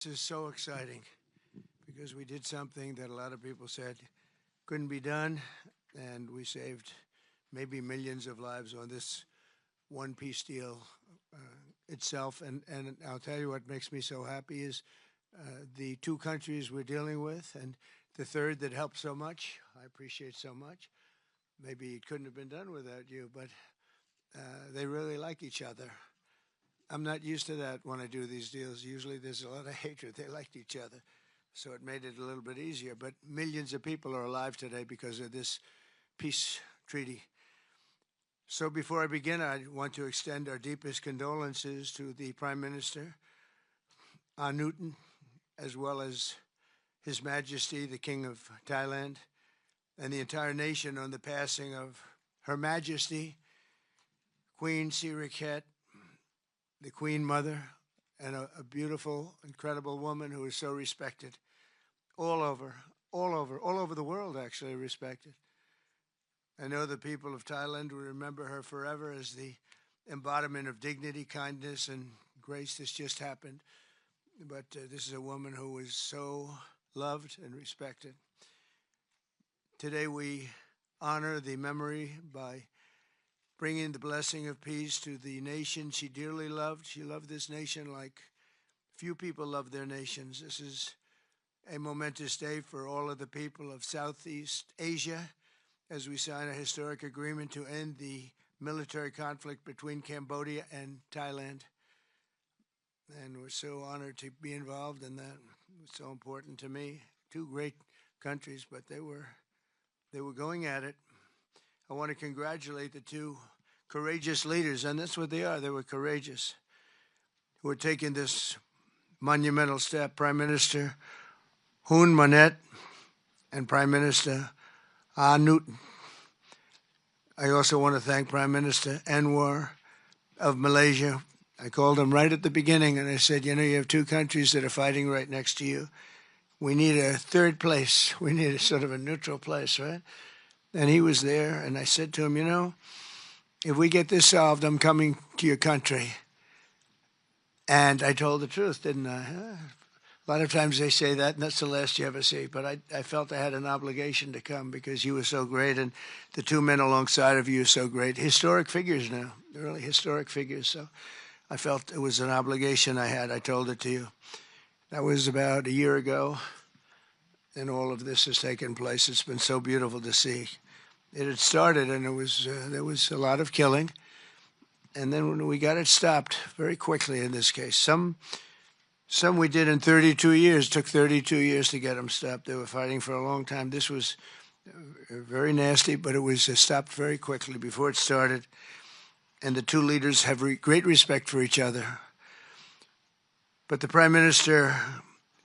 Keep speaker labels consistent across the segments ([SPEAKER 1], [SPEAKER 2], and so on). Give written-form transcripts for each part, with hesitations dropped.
[SPEAKER 1] This is so exciting because we did something that a lot of people said couldn't be done, and we saved maybe millions of lives on this one peace deal itself. And I'll tell you what makes me so happy is the two countries we're dealing with, and the third that helped so much. I appreciate so much. Maybe it couldn't have been done without you, but they really like each other. I'm not used to that when I do these deals. Usually there's a lot of hatred. They liked each other. So it made it a little bit easier. But millions of people are alive today because of this peace treaty. So before I begin, I want to extend our deepest condolences to the Prime Minister, Newton, as well as His Majesty, the King of Thailand, and the entire nation on the passing of Her Majesty, Queen Sirikhet, the Queen Mother, and a beautiful, incredible woman who is so respected all over the world, actually respected. I know the people of Thailand will remember her forever as the embodiment of dignity, kindness, and grace. This just happened. But this is a woman who is so loved and respected. Today we honor the memory by bringing the blessing of peace to the nation she dearly loved. She loved this nation like few people love their nations. This is a momentous day for all of the people of Southeast Asia as we sign a historic agreement to end the military conflict between Cambodia and Thailand. And we're so honored to be involved in that. It's so important to me. Two great countries, but they were going at it. I want to congratulate the two courageous leaders, and that's what they are. They were courageous, who are taking this monumental step. Prime Minister Hun Manet and Prime Minister Newton. I also want to thank Prime Minister Anwar of Malaysia. I called him right at the beginning, and I said, you have two countries that are fighting right next to you. We need a third place. We need a sort of a neutral place, right? And he was there, and I said to him, if we get this solved, I'm coming to your country. And I told the truth, didn't I? A lot of times they say that, and that's the last you ever see. But I felt I had an obligation to come because you were so great, and the two men alongside of you are so great. Historic figures now, really historic figures. So I felt it was an obligation I had. I told it to you. That was about a year ago, and all of this has taken place. It's been so beautiful to see. It had started, and there was a lot of killing. And then when we got it stopped very quickly in this case, some we did in 32 years. It took 32 years to get them stopped. They were fighting for a long time. This was very nasty, but it was stopped very quickly before it started. And the two leaders have great respect for each other. But the Prime Minister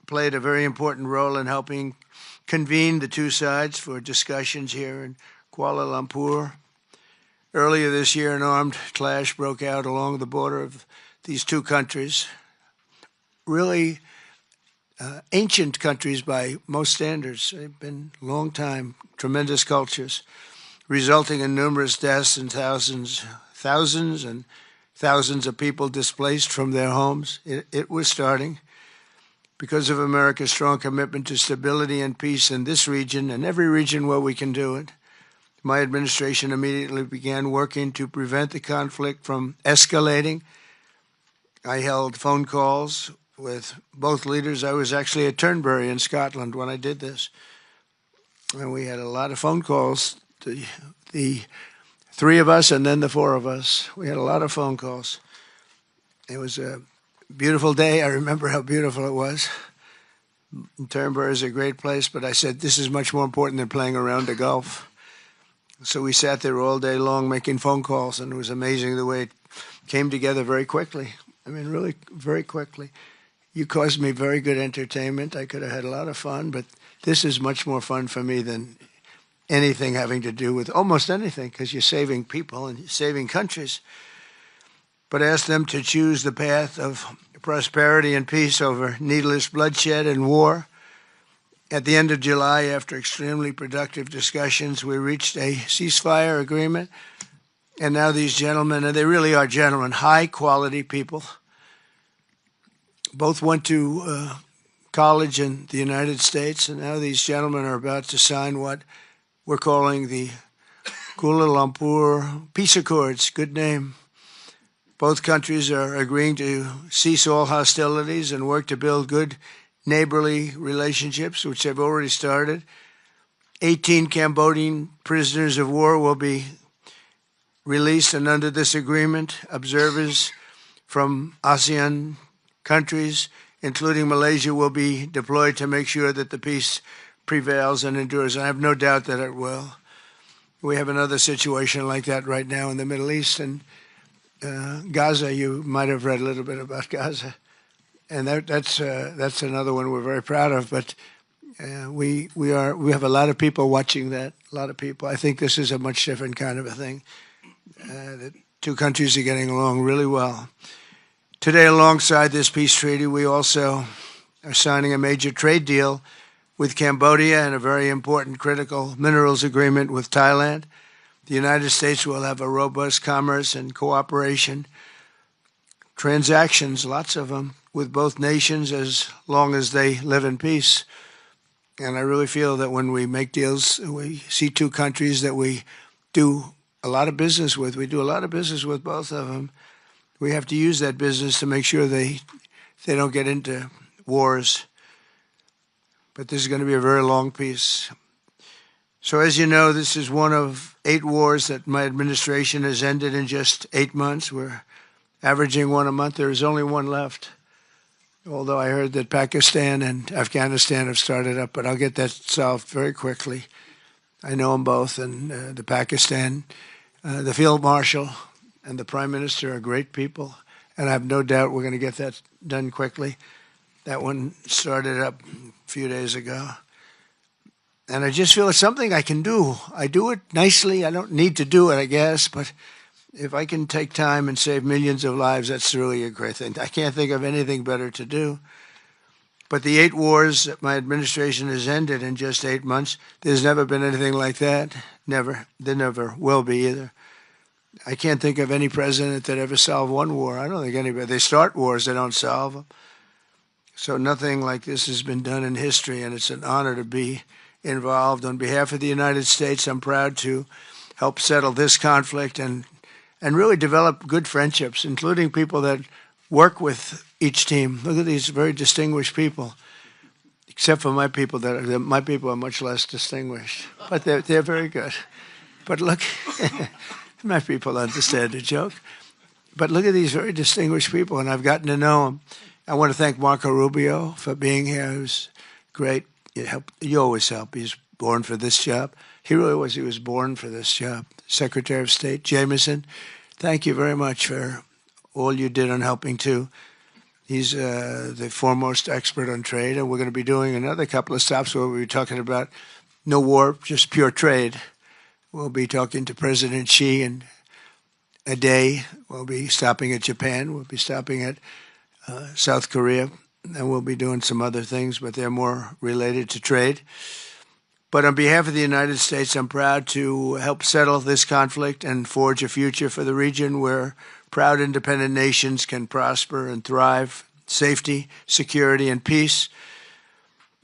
[SPEAKER 1] played a very important role in helping convene the two sides for discussions here in Kuala Lumpur. Earlier this year, an armed clash broke out along the border of these two countries. Really ancient countries by most standards. They've been long time, tremendous cultures, resulting in numerous deaths and thousands and thousands of people displaced from their homes. It was starting because of America's strong commitment to stability and peace in this region and every region where we can do it. My administration immediately began working to prevent the conflict from escalating. I held phone calls with both leaders. I was actually at Turnberry in Scotland when I did this. And we had a lot of phone calls, the three of us and then the four of us. We had a lot of phone calls. It was a beautiful day. I remember how beautiful it was. Turnberry is a great place, but I said, this is much more important than playing around the golf. So we sat there all day long making phone calls, and it was amazing the way it came together very quickly. I mean, really very quickly. You caused me very good entertainment. I could have had a lot of fun, but this is much more fun for me than anything having to do with almost anything, because you're saving people and you're saving countries. But ask them to choose the path of prosperity and peace over needless bloodshed and war. At the end of July, after extremely productive discussions, we reached a ceasefire agreement. And now these gentlemen, and they really are gentlemen, high-quality people, both want to college in the United States, and now these gentlemen are about to sign what we're calling the Kuala Lumpur Peace Accords. Good name. Both countries are agreeing to cease all hostilities and work to build good neighborly relationships, which they've already started. 18 Cambodian prisoners of war will be released, and under this agreement, observers from ASEAN countries, including Malaysia, will be deployed to make sure that the peace prevails and endures. I have no doubt that it will. We have another situation like that right now in the Middle East, and Gaza. You might have read a little bit about Gaza, and that's another one we're very proud of. But we have a lot of people watching that. A lot of people. I think this is a much different kind of a thing. The two countries are getting along really well. Today, alongside this peace treaty, we also are signing a major trade deal with Cambodia and a very important critical minerals agreement with Thailand. The United States will have a robust commerce and cooperation transactions, lots of them, with both nations as long as they live in peace. And I really feel that when we make deals, we see two countries that we do a lot of business with. We do a lot of business with both of them. We have to use that business to make sure they don't get into wars. But this is going to be a very long peace. So as you know, this is one of 8 wars that my administration has ended in just 8 months. We're averaging one a month. There is only one left, although I heard that Pakistan and Afghanistan have started up, but I'll get that solved very quickly. I know them both, and the Pakistan, the Field Marshal and the Prime Minister are great people, and I have no doubt we're going to get that done quickly. That one started up a few days ago. And I just feel it's something I can do. I do it nicely. I don't need to do it, I guess, but if I can take time and save millions of lives, that's really a great thing. I can't think of anything better to do. But the 8 wars that my administration has ended in just 8 months, there's never been anything like that. Never. There never will be either. I can't think of any president that ever solved one war. I don't think anybody. They start wars, they don't solve them. So nothing like this has been done in history, and it's an honor to be involved. On behalf of the United States, I'm proud to help settle this conflict and really develop good friendships, including people that work with each team. Look at these very distinguished people, except for my people. My people are much less distinguished, but they're very good. But look, my people understand the joke. But look at these very distinguished people, and I've gotten to know them. I want to thank Marco Rubio for being here. He was great. You always help. He's born for this job. He really was. He was born for this job. Secretary of State Jameson, thank you very much for all you did on helping too. He's the foremost expert on trade, and we're going to be doing another couple of stops where we'll be talking about no war, just pure trade. We'll be talking to President Xi in a day. We'll be stopping at Japan. We'll be stopping at South Korea, and we'll be doing some other things, but they're more related to trade. But on behalf of the United States, I'm proud to help settle this conflict and forge a future for the region where proud independent nations can prosper and thrive, safety, security, and peace.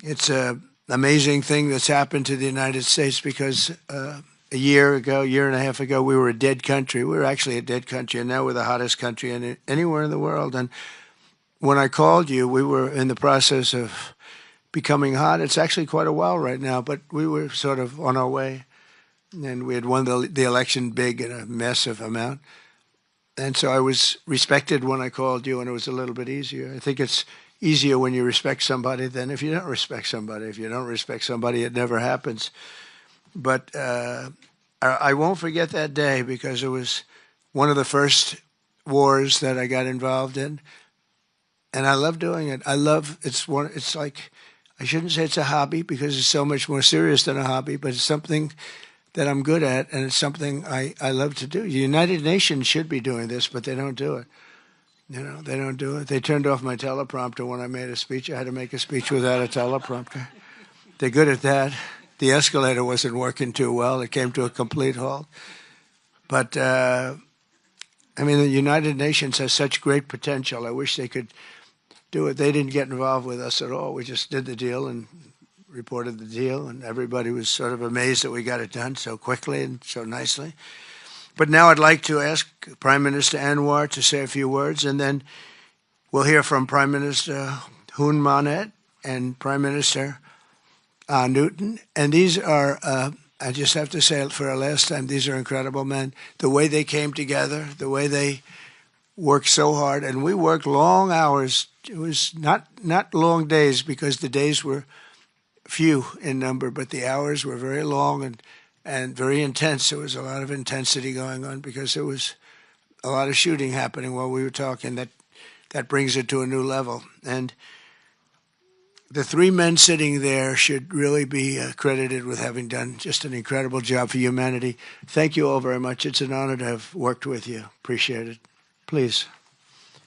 [SPEAKER 1] It's an amazing thing that's happened to the United States because a year and a half ago, we were a dead country. We were actually a dead country, and now we're the hottest country anywhere in the world. And when I called you, we were in the process of becoming hot. It's actually quite a while right now, but we were sort of on our way. And we had won the election big in a massive amount. And so I was respected when I called you, and it was a little bit easier. I think it's easier when you respect somebody than if you don't respect somebody. If you don't respect somebody, it never happens. But I won't forget that day because it was one of the first wars that I got involved in. And I love doing it. It's like, I shouldn't say it's a hobby because it's so much more serious than a hobby, but it's something that I'm good at, and it's something I love to do. The United Nations should be doing this, but they don't do it. They don't do it. They turned off my teleprompter when I made a speech. I had to make a speech without a teleprompter. They're good at that. The escalator wasn't working too well. It came to a complete halt. But, the United Nations has such great potential. I wish they could do it. They didn't get involved with us at all. We just did the deal and reported the deal, and everybody was sort of amazed that we got it done so quickly and so nicely. But now I'd like to ask Prime Minister Anwar to say a few words, and then we'll hear from Prime Minister Hun Manet and Prime Minister Newton. And these are, I just have to say it for a last time, these are incredible men. The way they came together, the way they worked so hard, and we worked long hours. It was not long days because the days were few in number, but the hours were very long and very intense. There was a lot of intensity going on because there was a lot of shooting happening while we were talking. That brings it to a new level. And the three men sitting there should really be credited with having done just an incredible job for humanity. Thank you all very much. It's an honor to have worked with you. Appreciate it. Please.